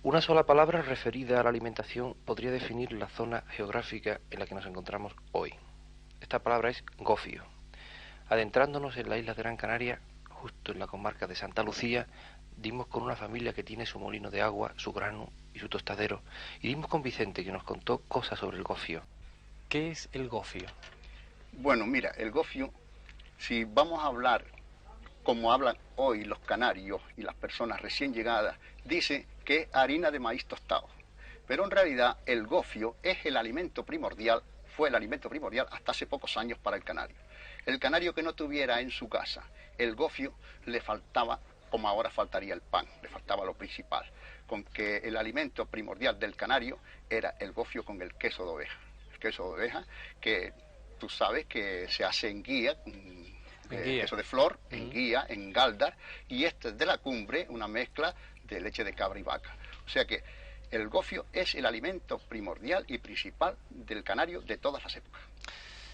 Una sola palabra referida a la alimentación podría definir la zona geográfica en la que nos encontramos hoy. Esta palabra es gofio. Adentrándonos en la isla de Gran Canaria, justo en la comarca de Santa Lucía, dimos con una familia que tiene su molino de agua, su grano y su tostadero, y dimos con Vicente, que nos contó cosas sobre el gofio. ¿Qué es el gofio? Bueno, mira, el gofio, si vamos a hablar como hablan hoy los canarios y las personas recién llegadas, dice que es harina de maíz tostado. Pero en realidad el gofio es el alimento primordial, fue el alimento primordial hasta hace pocos años para el canario. El canario que no tuviera en su casa el gofio le faltaba, como ahora faltaría el pan, le faltaba lo principal, con que el alimento primordial del canario era el gofio con el queso de oveja. El queso de oveja que tú sabes que se hace en guía, queso de flor, en guía, en galdar, y este es de la cumbre, una mezcla de leche de cabra y vaca. O sea que el gofio es el alimento primordial y principal del canario de todas las épocas.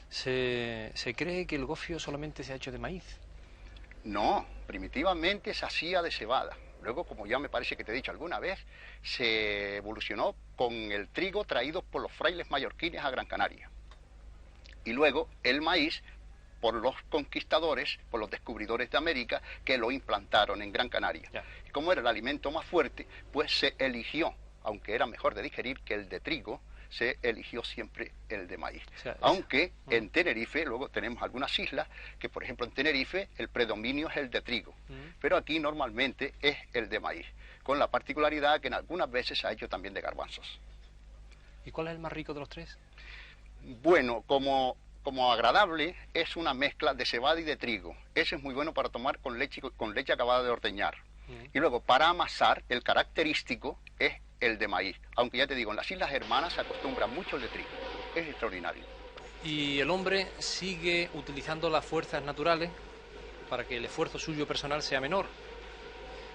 ¿Se cree que el gofio solamente se ha hecho de maíz? No, primitivamente se hacía de cebada. Luego, como ya me parece que te he dicho alguna vez, se evolucionó con el trigo traído por los frailes mallorquines a Gran Canaria. Y luego el maíz por los conquistadores, por los descubridores de América, que lo implantaron en Gran Canaria. Ya. Y como era el alimento más fuerte, pues se eligió, aunque era mejor de digerir que el de trigo, se eligió siempre el de maíz. O sea, aunque en Tenerife, luego tenemos algunas islas, que por ejemplo en Tenerife el predominio es el de trigo, pero aquí normalmente es el de maíz, con la particularidad que en algunas veces se ha hecho también de garbanzos. ¿Y cuál es el más rico de los tres? Bueno, como agradable es una mezcla de cebada y de trigo. Ese es muy bueno para tomar con leche acabada de ordeñar. Y luego para amasar, el característico es el de maíz. Aunque ya te digo, en las Islas Hermanas se acostumbra mucho el de trigo. Es extraordinario. Y el hombre sigue utilizando las fuerzas naturales para que el esfuerzo suyo personal sea menor.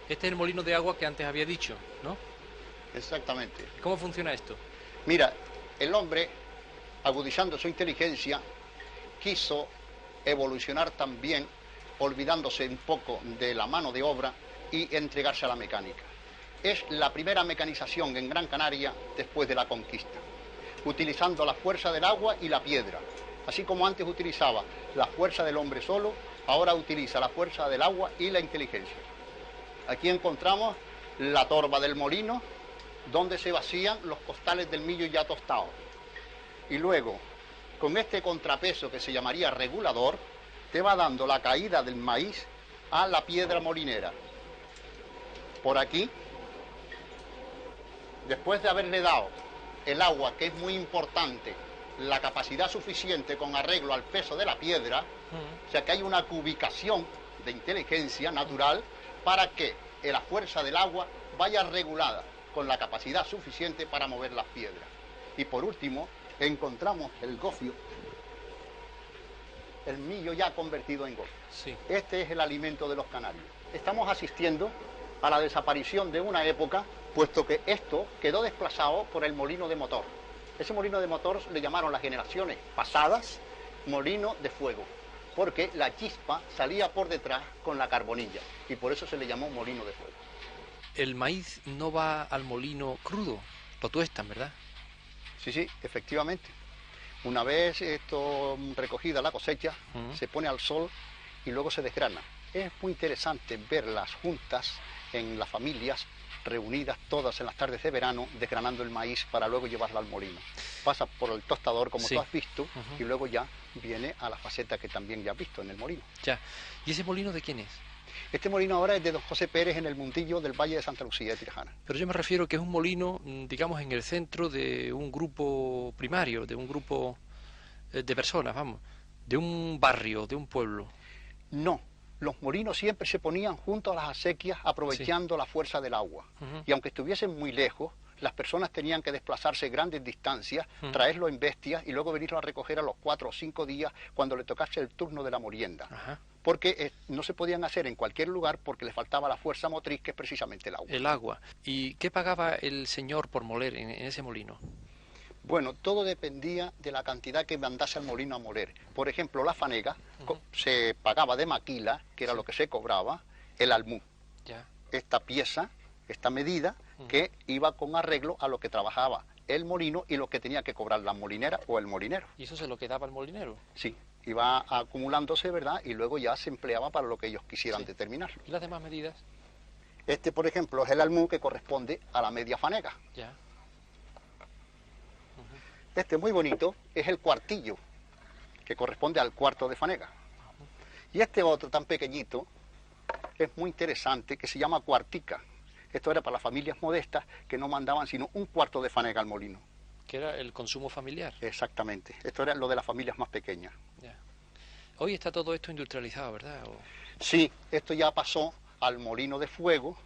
Este es el molino de agua que antes había dicho, ¿no? Exactamente. ¿Cómo funciona esto? Mira, el hombre, agudizando su inteligencia, quiso evolucionar también, olvidándose un poco de la mano de obra y entregarse a la mecánica. Es la primera mecanización en Gran Canaria después de la conquista, utilizando la fuerza del agua y la piedra. Así como antes utilizaba la fuerza del hombre solo, ahora utiliza la fuerza del agua y la inteligencia. Aquí encontramos la torba del molino, donde se vacían los costales del millo ya tostado. Y luego, con este contrapeso que se llamaría regulador, te va dando la caída del maíz a la piedra molinera. Por aquí, después de haberle dado el agua, que es muy importante, la capacidad suficiente con arreglo al peso de la piedra, o sea que hay una cubicación de inteligencia natural para que la fuerza del agua vaya regulada con la capacidad suficiente para mover las piedras. Y por último, encontramos el gofio, el millo ya convertido en gofio. Sí. Este es el alimento de los canarios. Estamos asistiendo a la desaparición de una época, puesto que esto quedó desplazado por el molino de motor. Ese molino de motor le llamaron las generaciones pasadas molino de fuego, porque la chispa salía por detrás con la carbonilla, y por eso se le llamó molino de fuego. El maíz no va al molino crudo, lo tuestan, ¿verdad? Sí, efectivamente. Una vez esto recogida la cosecha, se pone al sol y luego se desgrana. Es muy interesante ver las juntas en las familias reunidas todas en las tardes de verano desgranando el maíz para luego llevarlo al molino. Pasa por el tostador como Sí. tú has visto y luego ya viene a la faceta que también ya has visto en el molino. Ya. ¿Y ese molino de quién es? Este molino ahora es de don José Pérez en el Mundillo del Valle de Santa Lucía de Tirajana. Pero yo me refiero que es un molino, digamos, en el centro de un grupo primario, de un grupo de personas, vamos, de un barrio, de un pueblo. No, los molinos siempre se ponían junto a las acequias aprovechando la fuerza del agua. Y aunque estuviesen muy lejos, las personas tenían que desplazarse grandes distancias, traerlo en bestias y luego venirlo a recoger a los 4 o 5 días cuando le tocase el turno de la morienda. Porque no se podían hacer en cualquier lugar porque le faltaba la fuerza motriz, que es precisamente el agua. El agua. ¿Y qué pagaba el señor por moler en ese molino? Bueno, todo dependía de la cantidad que mandase al molino a moler. Por ejemplo, la fanega se pagaba de maquila, que era lo que se cobraba, el almú. Ya. Esta pieza, esta medida, que iba con arreglo a lo que trabajaba el molino y lo que tenía que cobrar la molinera o el molinero. ¿Y eso se lo quedaba el molinero? Sí, iba acumulándose, ¿verdad? Y luego ya se empleaba para lo que ellos quisieran determinar. ¿Y las demás medidas? Este, por ejemplo, es el almú, que corresponde a la media fanega. Ya. Este muy bonito es el cuartillo, que corresponde al cuarto de fanega. Y este otro tan pequeñito es muy interesante, que se llama cuartica. Esto era para las familias modestas que no mandaban sino un cuarto de fanega al molino. Que era el consumo familiar. Exactamente. Esto era lo de las familias más pequeñas. Ya. Hoy está todo esto industrializado, ¿verdad? Sí, esto ya pasó al molino de fuego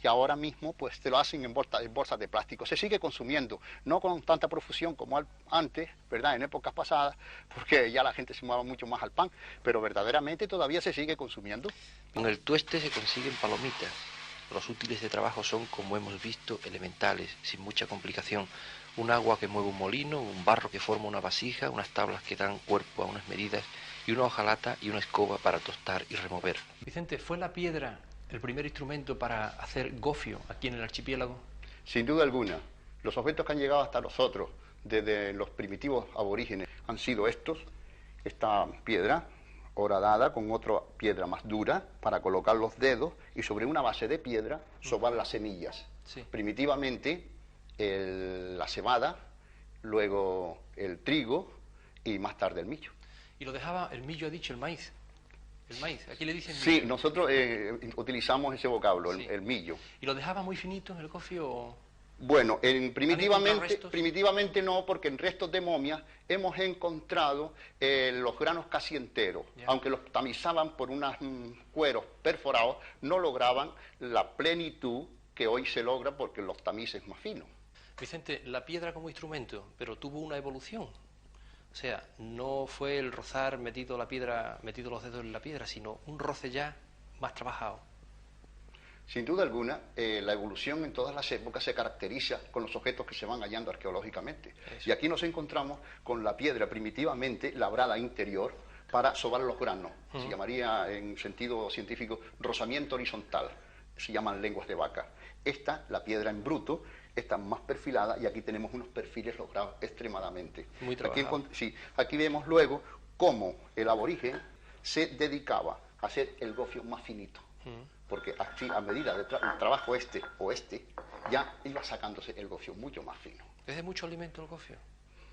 y ahora mismo pues te lo hacen en bolsas de plástico. Se sigue consumiendo, no con tanta profusión como antes, ¿verdad? En épocas pasadas, porque ya la gente se mueve mucho más al pan, pero verdaderamente todavía se sigue consumiendo. Con el tueste se consiguen palomitas. Los útiles de trabajo son, como hemos visto, elementales, sin mucha complicación. Un agua que mueve un molino, un barro que forma una vasija, unas tablas que dan cuerpo a unas medidas y una hojalata y una escoba para tostar y remover. Vicente, ¿fue la piedra el primer instrumento para hacer gofio aquí en el archipiélago? Sin duda alguna. Los objetos que han llegado hasta nosotros desde los primitivos aborígenes han sido estos, esta piedra horadada con otra piedra más dura para colocar los dedos y sobre una base de piedra sobar las semillas. Sí. Primitivamente la cebada, luego el trigo y más tarde el millo. Y lo dejaba, el millo ha dicho, el maíz. El maíz, aquí le dicen millo. Sí, nosotros utilizamos ese vocablo, sí. el millo. ¿Y lo dejaba muy finito en el gofio? Bueno, primitivamente no, porque en restos de momias hemos encontrado los granos casi enteros. Ya. Aunque los tamizaban por unos cueros perforados, no lograban la plenitud que hoy se logra porque los tamices más finos. Vicente, la piedra como instrumento, pero tuvo una evolución. O sea, no fue el rozar metido los dedos en la piedra, sino un roce ya más trabajado. Sin duda alguna, la evolución en todas las épocas se caracteriza con los objetos que se van hallando arqueológicamente. Eso. Y aquí nos encontramos con la piedra primitivamente labrada interior para sobar los granos. Se llamaría, en sentido científico, rozamiento horizontal. Se llaman lenguas de vaca. Esta, la piedra en bruto, está más perfilada y aquí tenemos unos perfiles logrados extremadamente. Muy trabajado. Aquí vemos luego cómo el aborigen se dedicaba a hacer el gofio más finito. Porque así, a medida del trabajo ya iba sacándose el gofio mucho más fino. ¿Es de mucho alimento el gofio?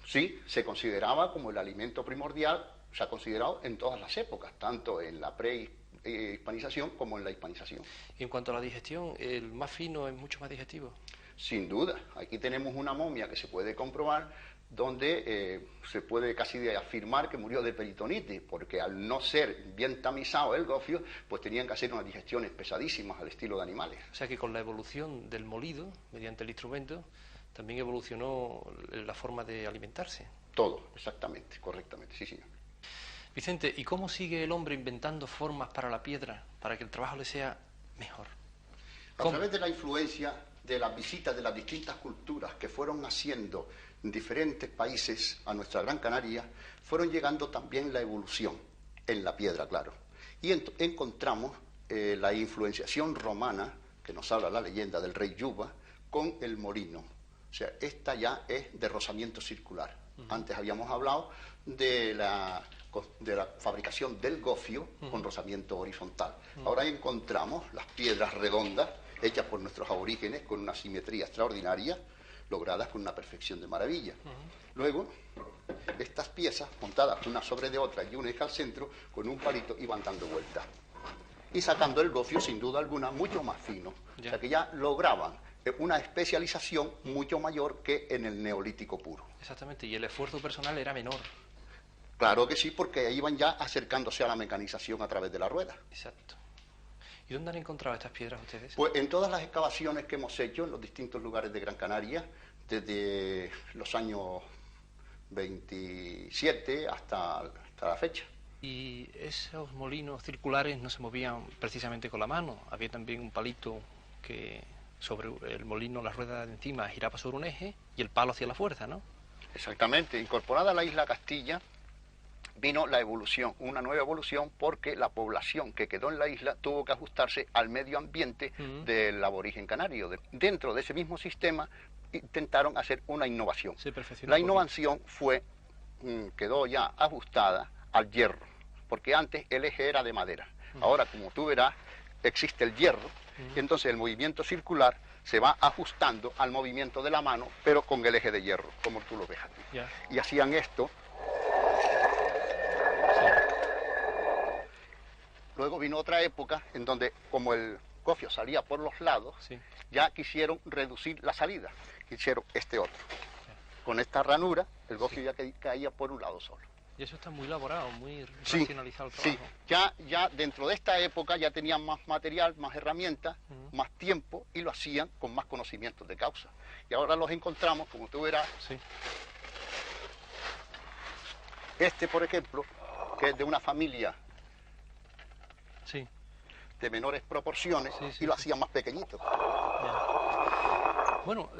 Sí, se consideraba como el alimento primordial, se ha considerado en todas las épocas, tanto en la prehispanización como en la hispanización. Y en cuanto a la digestión, ¿el más fino es mucho más digestivo? Sin duda, aquí tenemos una momia que se puede comprobar donde se puede casi afirmar que murió de peritonitis, porque al no ser bien tamizado el gofio, pues tenían que hacer unas digestiones pesadísimas al estilo de animales. O sea que con la evolución del molido, mediante el instrumento, también evolucionó la forma de alimentarse. Todo, exactamente, correctamente, sí, señor. Vicente, ¿y cómo sigue el hombre inventando formas para la piedra, para que el trabajo le sea mejor? A través de la influencia de las visitas de las distintas culturas que fueron haciendo en diferentes países a nuestra Gran Canaria, fueron llegando también la evolución en la piedra, claro. Y encontramos la influenciación romana, que nos habla la leyenda del rey Yuba, con el molino. O sea, esta ya es de rozamiento circular. Antes habíamos hablado de la fabricación del gofio con rozamiento horizontal. Ahora encontramos las piedras redondas hechas por nuestros aborígenes con una simetría extraordinaria, logradas con una perfección de maravilla. Luego, estas piezas montadas una sobre de otra y una eje al centro, con un palito iban dando vueltas. Y sacando el gofio, sin duda alguna, mucho más fino. Ya. O sea que ya lograban una especialización mucho mayor que en el neolítico puro. Exactamente, y el esfuerzo personal era menor. Claro que sí, porque iban ya acercándose a la mecanización a través de la rueda. Exacto. ¿Y dónde han encontrado estas piedras ustedes? Pues en todas las excavaciones que hemos hecho en los distintos lugares de Gran Canaria, desde los años 27 hasta la fecha. Y esos molinos circulares no se movían precisamente con la mano, había también un palito que sobre el molino, la rueda de encima giraba sobre un eje y el palo hacía la fuerza, ¿no? Exactamente, incorporada a la isla Castilla, vino la evolución, una nueva evolución, porque la población que quedó en la isla tuvo que ajustarse al medio ambiente del aborigen canario. Dentro de ese mismo sistema intentaron hacer una innovación. La innovación fue, quedó ya ajustada al hierro, porque antes el eje era de madera. Ahora, como tú verás, existe el hierro, y entonces el movimiento circular se va ajustando al movimiento de la mano, pero con el eje de hierro, como tú lo ves aquí. Y hacían esto. Luego vino otra época en donde, como el gofio salía por los lados, ya quisieron reducir la salida. Hicieron este otro. Con esta ranura, el gofio ya caía por un lado solo. Y eso está muy elaborado, muy racionalizado el trabajo. Sí, ya dentro de esta época ya tenían más material, más herramientas, más tiempo, y lo hacían con más conocimientos de causa. Y ahora los encontramos, como tú verás, este, por ejemplo, que es de una familia de menores proporciones, y lo hacían más pequeñito. Bueno,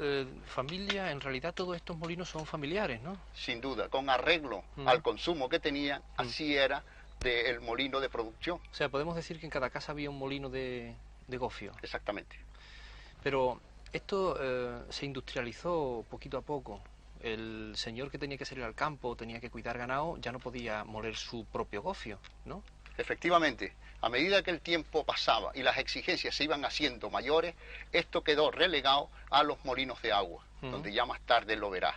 familia, en realidad todos estos molinos son familiares, ¿no? Sin duda, con arreglo al consumo que tenían, así era del molino de producción. O sea, podemos decir que en cada casa había un molino de gofio. Exactamente. Pero esto se industrializó poquito a poco. El señor que tenía que salir al campo, tenía que cuidar ganado, ya no podía moler su propio gofio, ¿no? Efectivamente, a medida que el tiempo pasaba y las exigencias se iban haciendo mayores, esto quedó relegado a los molinos de agua, donde ya más tarde lo verás.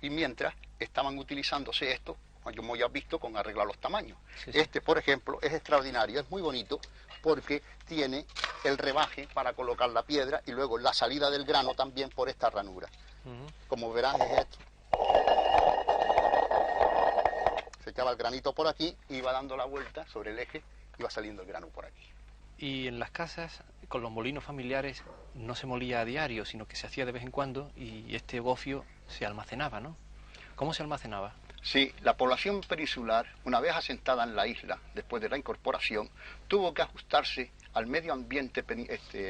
Y mientras estaban utilizándose esto, como ya has visto, con arreglo a los tamaños. Este, por ejemplo, es extraordinario, es muy bonito, porque tiene el rebaje para colocar la piedra y luego la salida del grano también por esta ranura. Como verás, es esto. Se echaba el granito por aquí, iba dando la vuelta sobre el eje, iba saliendo el grano por aquí. Y en las casas, con los molinos familiares, no se molía a diario, sino que se hacía de vez en cuando, y este gofio se almacenaba, ¿no? ¿Cómo se almacenaba? Sí, la población peninsular, una vez asentada en la isla, después de la incorporación, tuvo que ajustarse al medio ambiente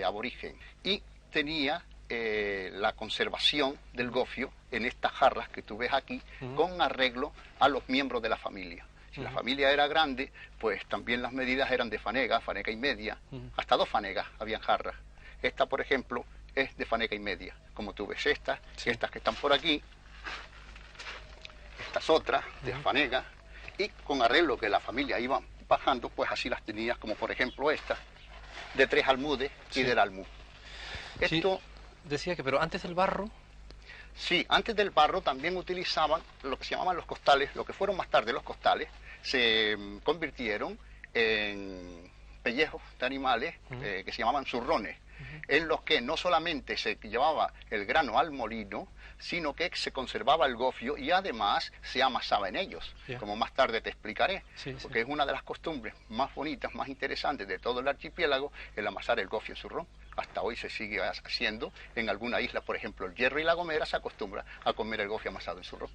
aborigen, y tenía la conservación del gofio en estas jarras que tú ves aquí, con arreglo a los miembros de la familia. Si la familia era grande, pues también las medidas eran de fanega y media, hasta 2 fanegas habían jarras. Esta, por ejemplo, es de fanega y media, como tú ves estas, estas que están por aquí, estas otras de fanega, y con arreglo que la familia iba bajando, pues así las tenías, como por ejemplo esta, de 3 almudes y del almud. Esto... Decía que, pero antes del barro... Sí, antes del barro también utilizaban lo que se llamaban los costales, lo que fueron más tarde los costales, se convirtieron en pellejos de animales que se llamaban zurrones, en los que no solamente se llevaba el grano al molino, sino que se conservaba el gofio y además se amasaba en ellos, como más tarde te explicaré, porque es una de las costumbres más bonitas, más interesantes de todo el archipiélago, el amasar el gofio en zurrón. Hasta hoy se sigue haciendo en alguna isla, por ejemplo el Hierro y La Gomera, se acostumbra a comer el gofio amasado en zurrón.